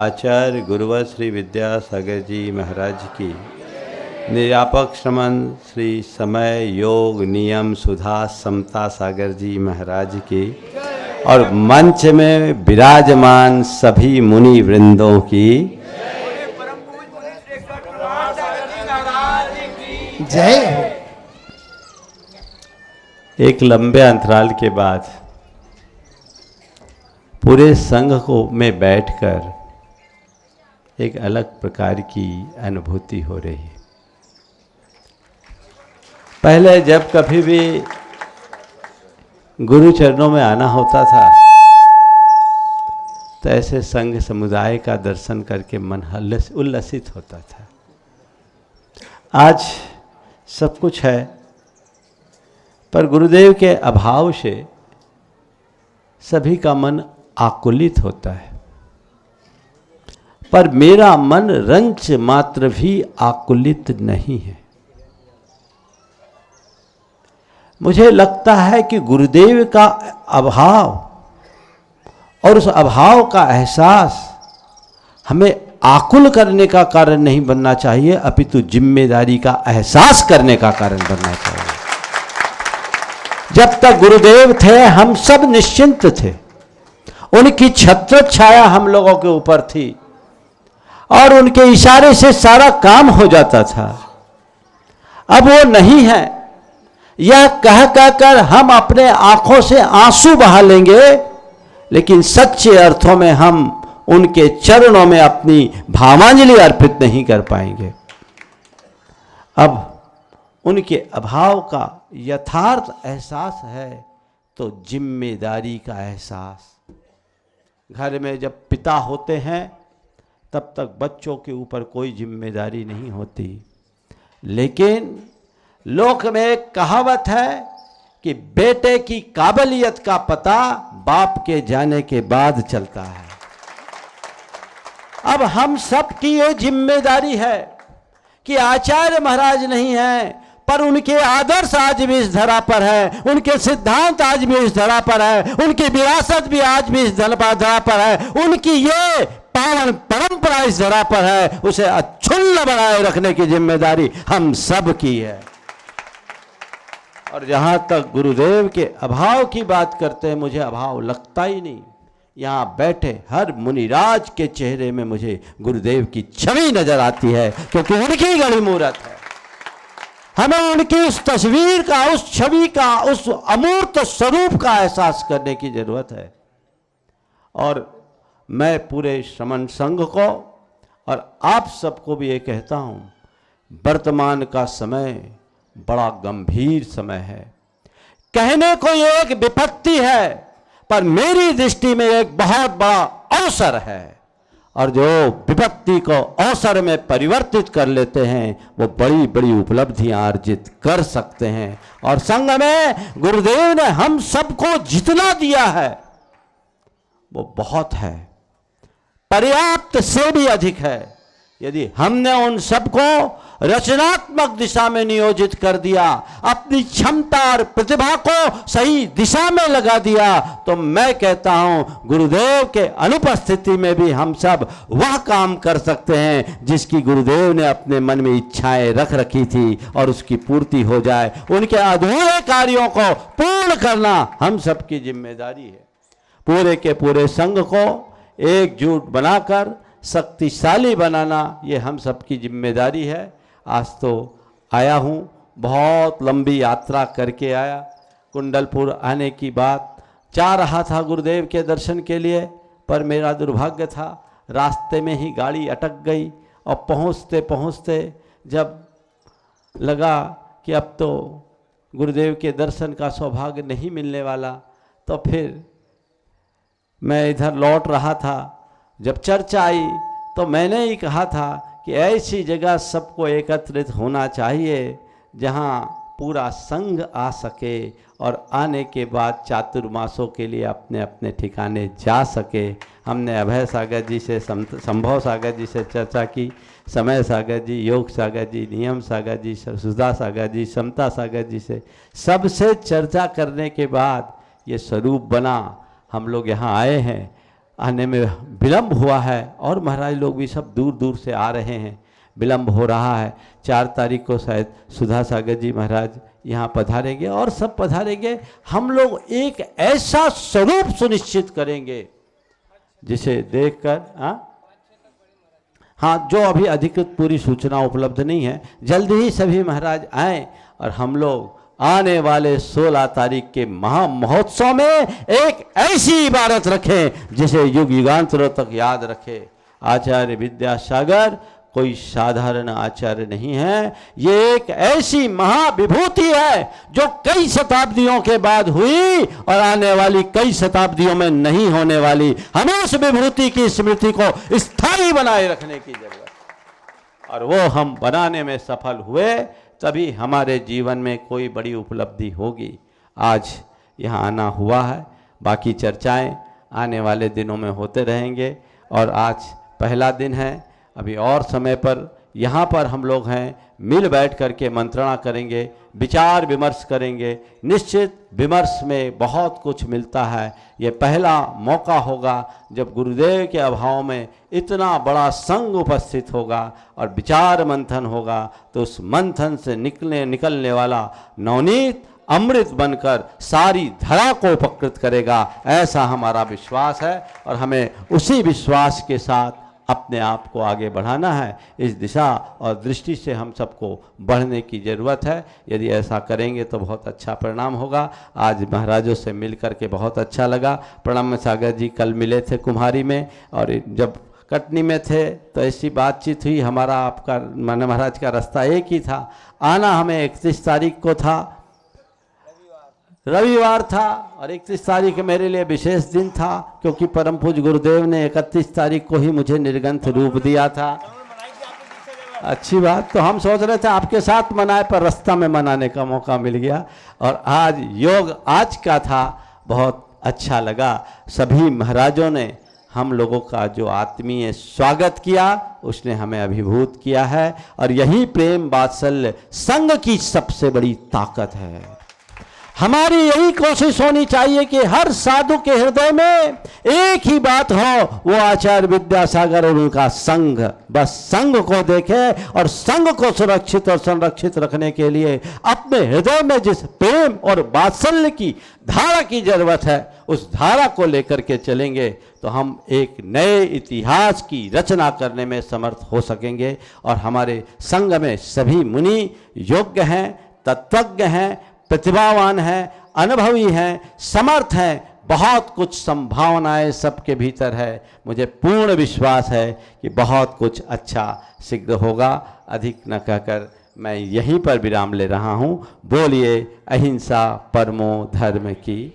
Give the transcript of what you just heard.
आचार्य गुरुवर श्री विद्यासागर जी महाराज की, निर्यापक श्रमण श्री समय योग नियम सुधा समता सागर जी महाराज की, और मंच में विराजमान सभी मुनि वृंदों की जय हो। एक लंबे अंतराल के बाद पूरे संघ को में बैठकर एक अलग प्रकार की अनुभूति हो रही है। पहले जब कभी भी गुरु चरणों में आना होता था तो ऐसे संघ समुदाय का दर्शन करके मन उल्लसित होता था। आज सब कुछ है, पर गुरुदेव के अभाव से सभी का मन आकुलित होता है। पर मेरा मन रंच मात्र भी आकुलित नहीं है। मुझे लगता है कि गुरुदेव का अभाव और उस अभाव का एहसास हमें आकुल करने का कारण नहीं बनना चाहिए, अपितु जिम्मेदारी का एहसास करने का कारण बनना चाहिए। जब तक गुरुदेव थे हम सब निश्चिंत थे, उनकी छत्र छाया हम लोगों के ऊपर थी और उनके इशारे से सारा काम हो जाता था। अब वो नहीं है। यह कह कहकर हम अपने आंखों से आंसू बहा लेंगे, लेकिन सच्चे अर्थों में हम उनके चरणों में अपनी भावांजलि अर्पित नहीं कर पाएंगे। अब उनके अभाव का यथार्थ एहसास है तो जिम्मेदारी का एहसास। घर में जब पिता होते हैं तब तक बच्चों के ऊपर कोई जिम्मेदारी नहीं होती, लेकिन लोक में एक कहावत है कि बेटे की काबिलियत का पता बाप के जाने के बाद चलता है। अब हम सब की ये जिम्मेदारी है कि आचार्य महाराज नहीं है, पर उनके आदर्श आज भी इस धरा पर है, उनके सिद्धांत आज भी इस धरा पर है, उनकी विरासत भी आज भी इस धरा पर है, उनकी ये पावन परंपरा इस धरा पर है। उसे अक्षुण्ण बनाए रखने की जिम्मेदारी हम सब की है। और जहां तक गुरुदेव के अभाव की बात करते हैं, मुझे अभाव लगता ही नहीं। यहां बैठे हर मुनिराज के चेहरे में मुझे गुरुदेव की छवि नजर आती है, क्योंकि उनकी गढ़ी मूरत है। हमें उनकी उस तस्वीर का, उस छवि का, उस अमूर्त स्वरूप का एहसास करने की जरूरत है। और मैं पूरे श्रमण संघ को और आप सबको भी ये कहता हूं, वर्तमान का समय बड़ा गंभीर समय है। कहने को ये एक विपत्ति है, पर मेरी दृष्टि में एक बहुत बड़ा अवसर है। और जो विपत्ति को अवसर में परिवर्तित कर लेते हैं वो बड़ी बड़ी उपलब्धियां अर्जित कर सकते हैं। और संघ में गुरुदेव ने हम सबको जितना दिया है वो बहुत है, पर्याप्त से भी अधिक है। यदि हमने उन सबको रचनात्मक दिशा में नियोजित कर दिया, अपनी क्षमता और प्रतिभा को सही दिशा में लगा दिया, तो मैं कहता हूं गुरुदेव के अनुपस्थिति में भी हम सब वह काम कर सकते हैं जिसकी गुरुदेव ने अपने मन में इच्छाएं रख रखी थी, और उसकी पूर्ति हो जाए। उनके अधूरे कार्यों को पूर्ण करना हम सबकी जिम्मेदारी है। पूरे के पूरे संघ को एकजुट बनाकर शक्तिशाली बनाना ये हम सबकी जिम्मेदारी है। आज तो आया हूँ, बहुत लंबी यात्रा करके आया। कुंडलपुर आने की बात चाह रहा था गुरुदेव के दर्शन के लिए, पर मेरा दुर्भाग्य था रास्ते में ही गाड़ी अटक गई। और पहुँचते पहुँचते जब लगा कि अब तो गुरुदेव के दर्शन का सौभाग्य नहीं मिलने वाला, तो फिर मैं इधर लौट रहा था। जब चर्चा आई तो मैंने ही कहा था कि ऐसी जगह सबको एकत्रित होना चाहिए जहां पूरा संघ आ सके, और आने के बाद चातुर्मासों के लिए अपने अपने ठिकाने जा सके। हमने अभय सागर जी से, संभव सागर जी से चर्चा की, समय सागर जी, योग सागर जी, नियम सागर जी, सुधा सागर जी, समता सागर जी से, सबसे चर्चा करने के बाद ये स्वरूप बना। हम लोग यहाँ आए हैं। आने में विलम्ब हुआ है और महाराज लोग भी सब दूर दूर से आ रहे हैं, विलम्ब हो रहा है। 4 तारीख को शायद सुधा सागर जी महाराज यहाँ पधारेंगे और सब पधारेंगे। हम लोग एक ऐसा स्वरूप सुनिश्चित करेंगे जिसे देखकर हाँ, जो अभी अधिकृत पूरी सूचना उपलब्ध नहीं है, जल्दी ही सभी महाराज आएँ और हम लोग आने वाले 16 तारीख के महा महोत्सव में एक ऐसी इबारत रखें जिसे युग युगांतरों तक याद रखे। आचार्य विद्यासागर कोई साधारण आचार्य नहीं है, ये एक ऐसी महाविभूति है जो कई शताब्दियों के बाद हुई और आने वाली कई शताब्दियों में नहीं होने वाली। हमें उस विभूति की स्मृति को स्थायी बनाए रखने की जरूरत है और वो हम बनाने में सफल हुए तभी हमारे जीवन में कोई बड़ी उपलब्धि होगी। आज यहाँ आना हुआ है, बाकी चर्चाएं आने वाले दिनों में होते रहेंगे और आज पहला दिन है। अभी और समय पर यहाँ पर हम लोग हैं, मिल बैठ करके मंत्रणा करेंगे, विचार विमर्श करेंगे। निश्चित विमर्श में बहुत कुछ मिलता है। ये पहला मौका होगा जब गुरुदेव के अभाव में इतना बड़ा संघ उपस्थित होगा और विचार मंथन होगा, तो उस मंथन से निकलने वाला नवनीत अमृत बनकर सारी धरा को उपकृत करेगा, ऐसा हमारा विश्वास है और हमें उसी विश्वास के साथ अपने आप को आगे बढ़ाना है। इस दिशा और दृष्टि से हम सबको बढ़ने की ज़रूरत है। यदि ऐसा करेंगे तो बहुत अच्छा परिणाम होगा। आज महाराजों से मिल करके बहुत अच्छा लगा। प्रणम सागर जी कल मिले थे कुम्हारी में और जब कटनी में थे तो ऐसी बातचीत हुई। हमारा आपका माने महाराज का रास्ता एक ही था। आना हमें 31 तारीख को था, रविवार था और 31 तारीख मेरे लिए विशेष दिन था क्योंकि परम पूज्य गुरुदेव ने 31 तारीख को ही मुझे निर्ग्रंथ रूप दिया था। अच्छी बात, तो हम सोच रहे थे आपके साथ मनाए पर रास्ता में मनाने का मौका मिल गया और आज योग आज का था। बहुत अच्छा लगा। सभी महाराजों ने हम लोगों का जो आत्मीय स्वागत किया उसने हमें अभिभूत किया है और यही प्रेम वात्सल्य संघ की सबसे बड़ी ताकत है। हमारी यही कोशिश होनी चाहिए कि हर साधु के हृदय में एक ही बात हो, वो आचार्य विद्यासागर और उनका संघ। बस संघ को देखे और संघ को सुरक्षित और संरक्षित रखने के लिए अपने हृदय में जिस प्रेम और वात्सल्य की धारा की जरूरत है उस धारा को लेकर के चलेंगे तो हम एक नए इतिहास की रचना करने में समर्थ हो सकेंगे। और हमारे संघ में सभी मुनि योग्य हैं, तत्वज्ञ हैं, प्रतिभावान हैं, अनुभवी हैं, समर्थ हैं। बहुत कुछ संभावनाएं सबके भीतर है। मुझे पूर्ण विश्वास है कि बहुत कुछ अच्छा शीघ्र होगा। अधिक न कहकर मैं यहीं पर विराम ले रहा हूं। बोलिए अहिंसा परमो धर्म की।